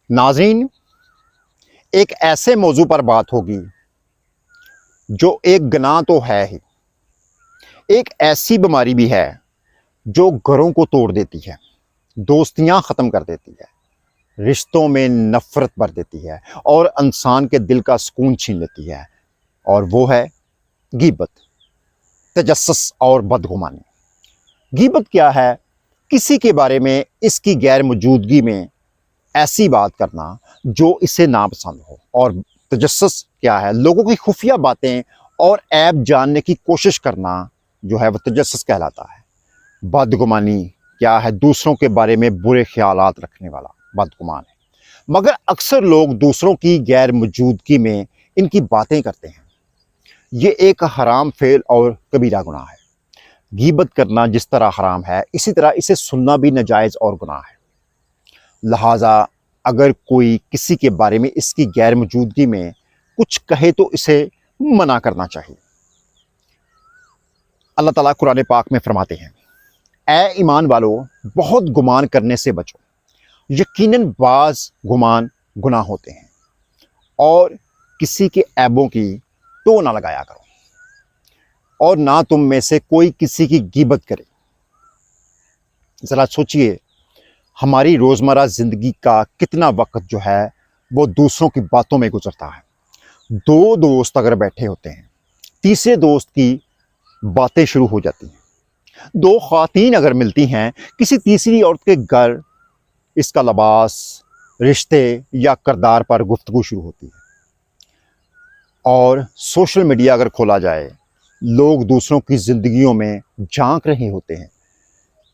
ناظرین، ایک ایسے موضوع پر بات ہوگی جو ایک گناہ تو ہے ہی، ایک ایسی بیماری بھی ہے جو گھروں کو توڑ دیتی ہے، دوستیاں ختم کر دیتی ہے، رشتوں میں نفرت بھر دیتی ہے اور انسان کے دل کا سکون چھین لیتی ہے، اور وہ ہے غیبت، تجسس اور بدگمانی۔ غیبت کیا ہے؟ کسی کے بارے میں اس کی غیر موجودگی میں ایسی بات کرنا جو اسے ناپسند ہو، اور تجسس کیا ہے؟ لوگوں کی خفیہ باتیں اور عیب جاننے کی کوشش کرنا جو ہے وہ تجسس کہلاتا ہے۔ بدگمانی کیا ہے؟ دوسروں کے بارے میں برے خیالات رکھنے والا بدگمان ہے، مگر اکثر لوگ دوسروں کی غیر موجودگی میں ان کی باتیں کرتے ہیں۔ یہ ایک حرام فعل اور کبیرہ گناہ ہے۔ غیبت کرنا جس طرح حرام ہے، اسی طرح اسے سننا بھی ناجائز اور گناہ ہے۔ لہٰذا اگر کوئی کسی کے بارے میں اس کی غیر موجودگی میں کچھ کہے تو اسے منع کرنا چاہیے۔ اللہ تعالیٰ قرآن پاک میں فرماتے ہیں، اے ایمان والو، بہت گمان کرنے سے بچو، یقیناً بعض گمان گناہ ہوتے ہیں، اور کسی کے عیبوں کی تو نہ لگایا کرو، اور نہ تم میں سے کوئی کسی کی غیبت کرے۔ ذرا سوچئے، ہماری روزمرہ زندگی کا کتنا وقت جو ہے وہ دوسروں کی باتوں میں گزرتا ہے۔ دو دوست اگر بیٹھے ہوتے ہیں، تیسرے دوست کی باتیں شروع ہو جاتی ہیں۔ دو خواتین اگر ملتی ہیں، کسی تیسری عورت کے گھر اس کا لباس، رشتے یا کردار پر گفتگو شروع ہوتی ہے۔ اور سوشل میڈیا اگر کھولا جائے، لوگ دوسروں کی زندگیوں میں جھانک رہے ہوتے ہیں۔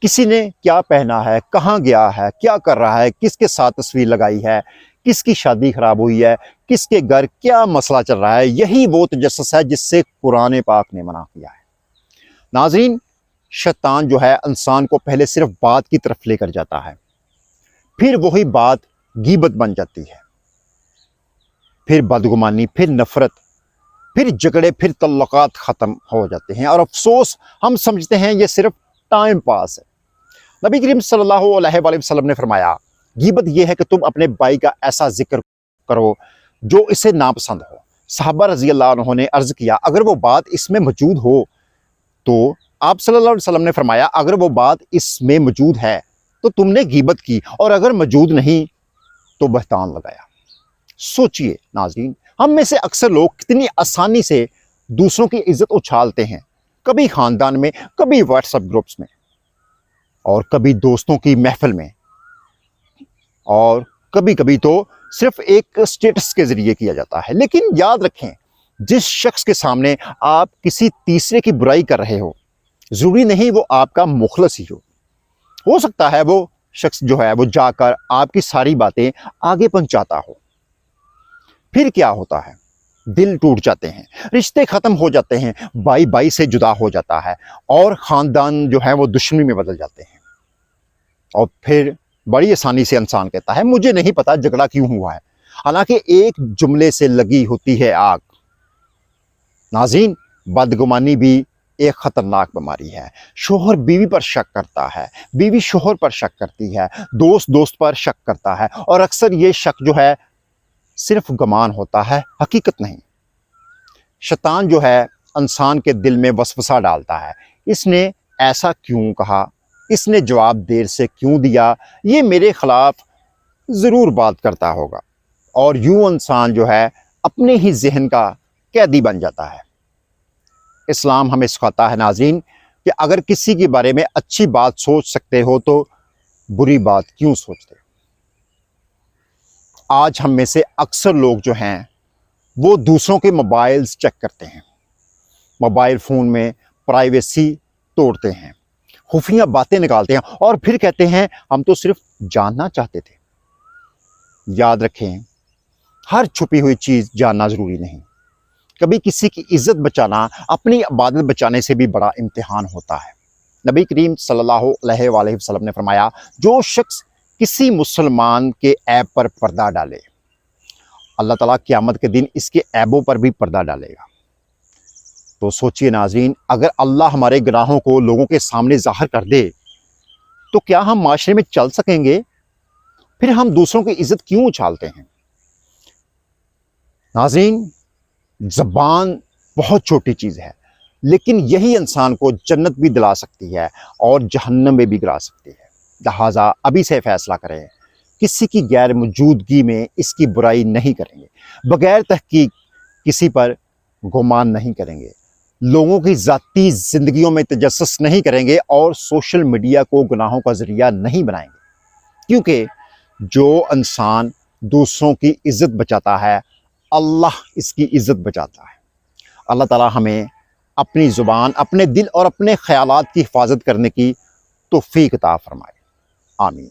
کسی نے کیا پہنا ہے، کہاں گیا ہے، کیا کر رہا ہے، کس کے ساتھ تصویر لگائی ہے، کس کی شادی خراب ہوئی ہے، کس کے گھر کیا مسئلہ چل رہا ہے۔ یہی وہ تجسس ہے جس سے قرآن پاک نے منع کیا ہے۔ ناظرین، شیطان جو ہے انسان کو پہلے صرف بات کی طرف لے کر جاتا ہے، پھر وہی بات غیبت بن جاتی ہے، پھر بدگمانی، پھر نفرت، پھر جھگڑے، پھر تعلقات ختم ہو جاتے ہیں، اور افسوس ہم سمجھتے ہیں یہ صرف ٹائم پاس ہے۔ نبی کریم صلی اللہ علیہ وآلہ وسلم نے فرمایا، غیبت یہ ہے کہ تم اپنے بھائی کا ایسا ذکر کرو جو اسے ناپسند ہو۔ صحابہ رضی اللہ عنہ نے عرض کیا، اگر وہ بات اس میں موجود ہو تو آپ صلی اللہ علیہ وسلم نے فرمایا، اگر وہ بات اس میں موجود ہے تو تم نے غیبت کی، اور اگر موجود نہیں تو بہتان لگایا۔ سوچئے ناظرین، ہم میں سے اکثر لوگ کتنی آسانی سے دوسروں کی عزت اچھالتے ہیں، کبھی خاندان میں، کبھی واٹس ایپ گروپس میں، اور کبھی دوستوں کی محفل میں، اور کبھی کبھی تو صرف ایک اسٹیٹس کے ذریعے کیا جاتا ہے۔ لیکن یاد رکھیں، جس شخص کے سامنے آپ کسی تیسرے کی برائی کر رہے ہو، ضروری نہیں وہ آپ کا مخلص ہی ہو سکتا ہے وہ شخص جو ہے وہ جا کر آپ کی ساری باتیں آگے پہنچاتا ہو۔ پھر کیا ہوتا ہے؟ دل ٹوٹ جاتے ہیں، رشتے ختم ہو جاتے ہیں، بھائی بھائی سے جدا ہو جاتا ہے، اور خاندان جو ہے وہ دشمنی میں بدل جاتے ہیں۔ اور پھر بڑی آسانی سے انسان کہتا ہے، مجھے نہیں پتا جھگڑا کیوں ہوا ہے، حالانکہ ایک جملے سے لگی ہوتی ہے آگ۔ ناظرین، بدگمانی بھی ایک خطرناک بیماری ہے۔ شوہر بیوی پر شک کرتا ہے، بیوی شوہر پر شک کرتی ہے، دوست دوست پر شک کرتا ہے، اور اکثر یہ شک جو ہے صرف گمان ہوتا ہے، حقیقت نہیں۔ شیطان جو ہے انسان کے دل میں وسوسہ ڈالتا ہے، اس نے ایسا کیوں کہا، اس نے جواب دیر سے کیوں دیا، یہ میرے خلاف ضرور بات کرتا ہوگا، اور یوں انسان جو ہے اپنے ہی ذہن کا قیدی بن جاتا ہے۔ اسلام ہمیں سکھاتا ہے ناظرین کہ اگر کسی کے بارے میں اچھی بات سوچ سکتے ہو تو بری بات کیوں سوچتے ہو۔ آج ہم میں سے اکثر لوگ جو ہیں وہ دوسروں کے موبائلز چیک کرتے ہیں، موبائل فون میں پرائیویسی توڑتے ہیں، خفیہ باتیں نکالتے ہیں، اور پھر کہتے ہیں ہم تو صرف جاننا چاہتے تھے۔ یاد رکھیں، ہر چھپی ہوئی چیز جاننا ضروری نہیں۔ کبھی کسی کی عزت بچانا اپنی عبادت بچانے سے بھی بڑا امتحان ہوتا ہے۔ نبی کریم صلی اللہ علیہ وآلہ وسلم نے فرمایا، جو شخص کسی مسلمان کے عیب پر پردہ ڈالے، اللہ تعالیٰ قیامت کے دن اس کے عیبوں پر بھی پردہ ڈالے گا۔ تو سوچئے ناظرین، اگر اللہ ہمارے گناہوں کو لوگوں کے سامنے ظاہر کر دے تو کیا ہم معاشرے میں چل سکیں گے؟ پھر ہم دوسروں کی عزت کیوں اچھالتے ہیں؟ ناظرین، زبان بہت چھوٹی چیز ہے، لیکن یہی انسان کو جنت بھی دلا سکتی ہے اور جہنم میں بھی گرا سکتی ہے۔ لہٰذا ابھی سے فیصلہ کریں، کسی کی غیر موجودگی میں اس کی برائی نہیں کریں گے، بغیر تحقیق کسی پر گمان نہیں کریں گے، لوگوں کی ذاتی زندگیوں میں تجسس نہیں کریں گے، اور سوشل میڈیا کو گناہوں کا ذریعہ نہیں بنائیں گے، کیونکہ جو انسان دوسروں کی عزت بچاتا ہے، اللہ اس کی عزت بچاتا ہے۔ اللہ تعالی ہمیں اپنی زبان، اپنے دل اور اپنے خیالات کی حفاظت کرنے کی توفیق عطا فرمائے۔ آمین۔